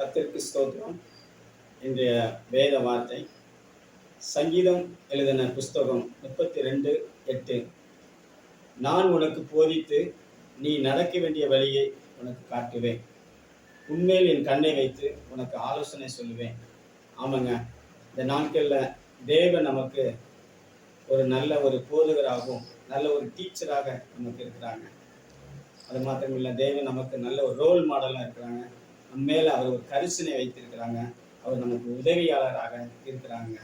கர்த்தருக்கு ஸ்தோத்திரம். இன்றைய வேத வார்த்தை சங்கீதம் எழுதின புஸ்தகம் 32:8. நான் உனக்கு போதித்து நீ நடக்க வேண்டிய வழியை உனக்கு காட்டுவேன். உன்மேல் என் கண்ணை வைத்து உனக்கு ஆலோசனை சொல்லுவேன். ஆமாங்க, இந்த நாட்களில் தேவன் நமக்கு ஒரு நல்ல ஒரு போதகராகவும் நல்ல ஒரு டீச்சராக நமக்கு இருக்கிறாங்க. அது மாத்திரமில்லை, தேவன் நமக்கு நல்ல ஒரு ரோல் மாடலாக இருக்கிறாங்க. நம்ம மேலே அவர் ஒரு கரிசனை வைத்திருக்கிறாங்க. அவர் நமக்கு உதவியாளராக இருக்கிறாங்க.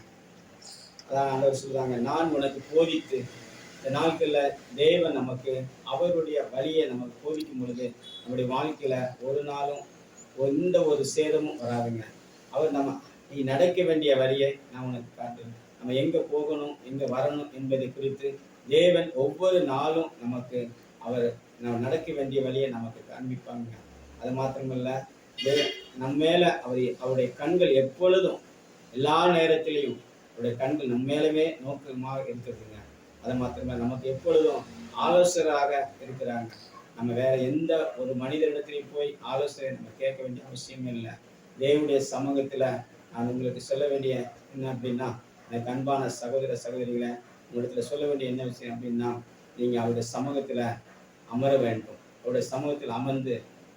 அதான் ஆண்டவர் சொல்றாங்க, நான் உனக்கு போதித்து. இந்த நாட்களில் தேவன் நமக்கு அவருடைய வழியை நமக்கு போதிக்கும் பொழுது நம்முடைய வாழ்க்கையில் ஒரு நாளும் எந்த ஒரு சேதமும் வராதுங்க. அவர் நீ நடக்க வேண்டிய வழியை நான் உனக்கு காட்டுவேன். நம்ம எங்கே போகணும், எங்கே வரணும் என்பதை குறித்து தேவன் ஒவ்வொரு நாளும் நமக்கு அவர் நம்ம நடக்க வேண்டிய வழியை நமக்கு காண்பிப்பாங்க. அது மாத்திரமல்ல, நம்ம மேல அவருடைய கண்கள் எப்பொழுதும் எல்லா நேரத்திலையும் அவருடைய கண்கள் நம்ம மேலவே நோக்கமாக இருக்கிறதுங்க. அது மாத்திரமல்ல, நமக்கு எப்பொழுதும் ஆலோசகராக இருக்கிறாங்க. நம்ம வேற எந்த ஒரு மனிதனிடத்திலையும் போய் ஆலோசனை நம்ம கேட்க வேண்டிய அவசியமே இல்லை. தேவனுடைய சமூகத்துல நான் உங்களுக்கு சொல்ல வேண்டிய என்ன அப்படின்னா, எனக்கு அன்பான சகோதர சகோதரிகளை உங்களிடத்துல சொல்ல வேண்டிய என்ன விஷயம் அப்படின்னா, நீங்க அவருடைய சமூகத்துல அமர வேண்டும். அவருடைய சமூகத்தில் அமர்ந்து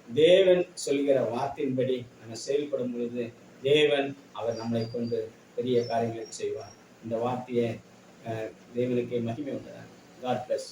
தேவன் சொல்கிற வார்த்தையின்படி நம்ம செயல்படும் பொழுது தேவன் அவர் நம்மளை கொண்டு பெரிய காரியங்களை செய்வார். இந்த வார்த்தையை தேவனுக்கு மகிமை உண்டார். God bless.